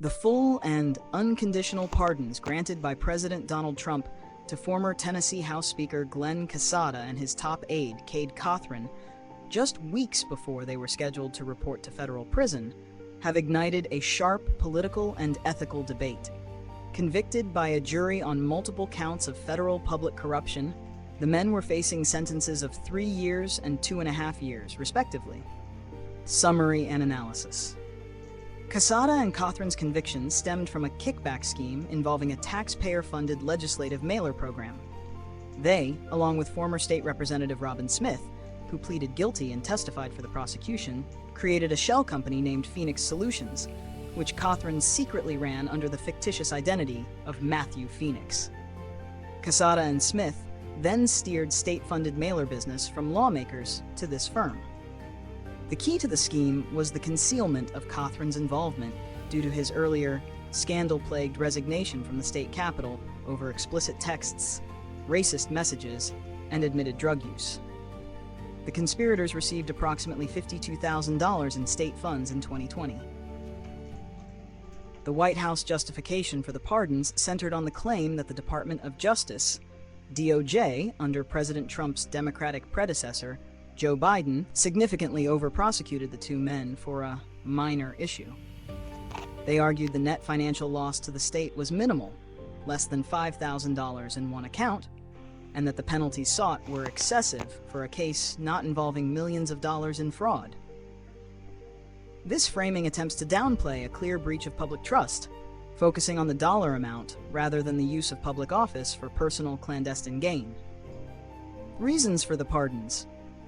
The full and unconditional pardons granted by President Donald Trump to former Tennessee House Speaker Glen Casada and his top aide, Cade Cothren, just weeks before they were scheduled to report to federal prison, have ignited a sharp political and ethical debate. Convicted by a jury on multiple counts of federal public corruption, the men were facing sentences of 3 years and 2.5 years, respectively. Summary and analysis. Casada and Cothren's convictions stemmed from a kickback scheme involving a taxpayer-funded legislative mailer program. They, along with former State Representative Robin Smith, who pleaded guilty and testified for the prosecution, created a shell company named Phoenix Solutions, which Cothren secretly ran under the fictitious identity of Matthew Phoenix. Casada and Smith then steered state-funded mailer business from Lawmakers to this firm. The key to the scheme was the concealment of Cothren's involvement due to his earlier, scandal-plagued resignation from the state capitol over explicit texts, racist messages, and admitted drug use. The conspirators received approximately $52,000 in state funds in 2020. The White House justification for the pardons centered on the claim that the Department of Justice, DOJ, under President Trump's Democratic predecessor, Joe Biden, significantly over-prosecuted the two men for a minor issue. They argued the net financial loss to the state was minimal, less than $5,000 in one account, and that the penalties sought were excessive for a case not involving millions of dollars in fraud. This framing attempts to downplay a clear breach of public trust, focusing on the dollar amount rather than the use of public office for personal clandestine gain. Reasons for the pardons.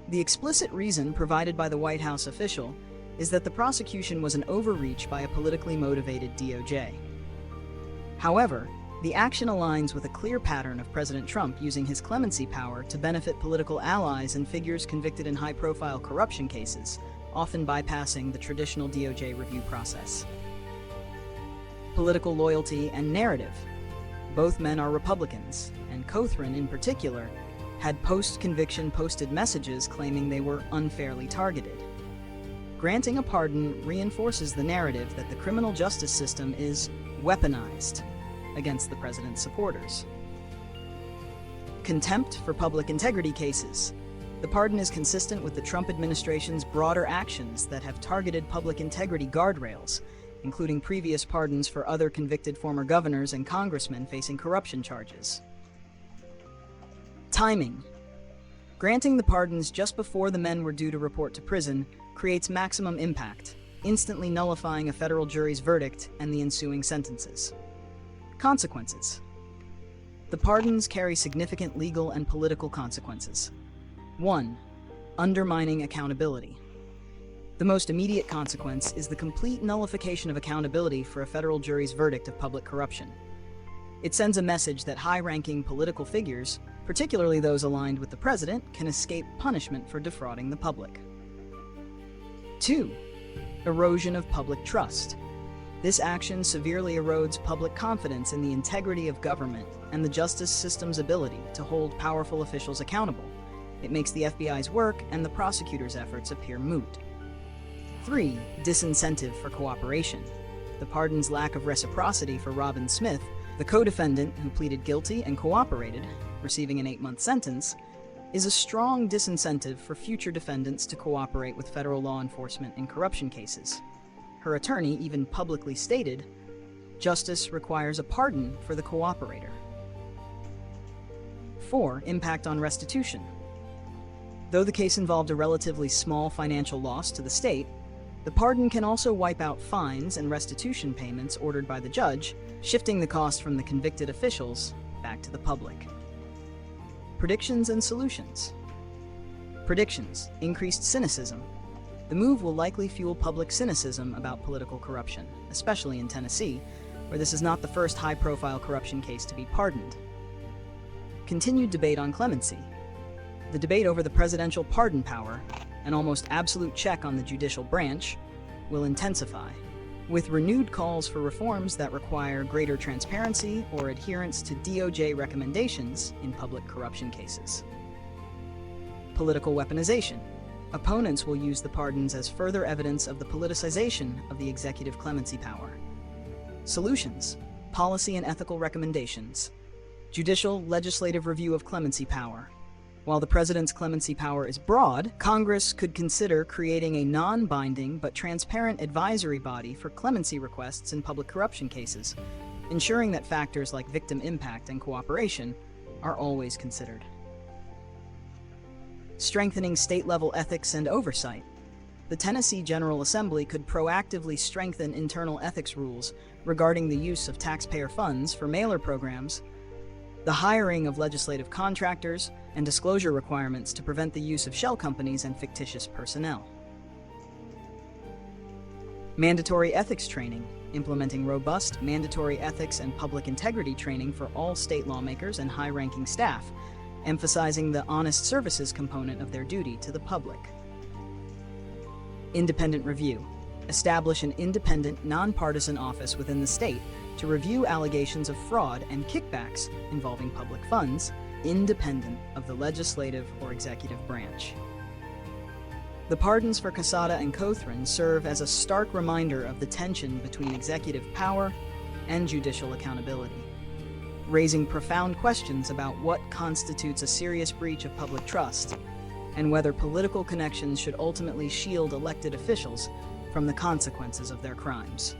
The explicit reason provided by the White House official is that the prosecution was an overreach by a politically motivated DOJ. However, the action aligns with a clear pattern of President Trump using his clemency power to benefit political allies and figures convicted in high-profile corruption cases, often bypassing the traditional DOJ review process. Political loyalty and narrative. Both men are Republicans, and Cothren, in particular, had post-conviction posted messages claiming they were unfairly targeted. Granting a pardon reinforces the narrative that the criminal justice system is weaponized against the president's supporters. Contempt for public integrity cases. The pardon is consistent with the Trump administration's broader actions that have targeted public integrity guardrails, including previous pardons for other convicted former governors and congressmen facing corruption charges. Timing. Granting the pardons just before the men were due to report to prison creates maximum impact, instantly nullifying a federal jury's verdict and the ensuing sentences. Consequences. The pardons carry significant legal and political consequences. 1. Undermining accountability. The most immediate consequence is the complete nullification of accountability for a federal jury's verdict of public corruption. It sends a message that high-ranking political figures, particularly those aligned with the president, can escape punishment for defrauding the public. 2. Erosion of public trust. This action severely erodes public confidence in the integrity of government and the justice system's ability to hold powerful officials accountable. It makes the FBI's work and the prosecutor's efforts appear moot. 3. Disincentive for cooperation. The pardon's lack of reciprocity for Robin Smith, the co-defendant who pleaded guilty and cooperated, receiving an 8-month sentence, is a strong disincentive for future defendants to cooperate with federal law enforcement in corruption cases. Her attorney even publicly stated, "Justice requires a pardon for the cooperator." 4. Impact on restitution. Though the case involved a relatively small financial loss to the state, the pardon can also wipe out fines and restitution payments ordered by the judge, shifting the cost from the convicted officials back to the public. Predictions and solutions. Predictions. Increased cynicism. The move will likely fuel public cynicism about political corruption, especially in Tennessee, where this is not the first high-profile corruption case to be pardoned. Continued debate on clemency. The debate over the presidential pardon power, an almost absolute check on the judicial branch, will intensify, with renewed calls for reforms that require greater transparency or adherence to DOJ recommendations in public corruption cases. Political weaponization. Opponents will use the pardons as further evidence of the politicization of the executive clemency power. Solutions: policy and ethical recommendations. Judicial legislative review of clemency power. While the president's clemency power is broad, Congress could consider creating a non-binding but transparent advisory body for clemency requests in public corruption cases, ensuring that factors like victim impact and cooperation are always considered. Strengthening state-level ethics and oversight. The Tennessee General Assembly could proactively strengthen internal ethics rules regarding the use of taxpayer funds for mailer programs, the hiring of legislative contractors, and disclosure requirements to prevent the use of shell companies and fictitious personnel. Mandatory ethics training, implementing robust mandatory ethics and public integrity training for all state lawmakers and high-ranking staff, emphasizing the honest services component of their duty to the public. Independent review. Establish an independent, nonpartisan office within the state to review allegations of fraud and kickbacks involving public funds, independent of the legislative or executive branch. The pardons for Casada and Cothren serve as a stark reminder of the tension between executive power and judicial accountability, raising profound questions about what constitutes a serious breach of public trust and whether political connections should ultimately shield elected officials from the consequences of their crimes.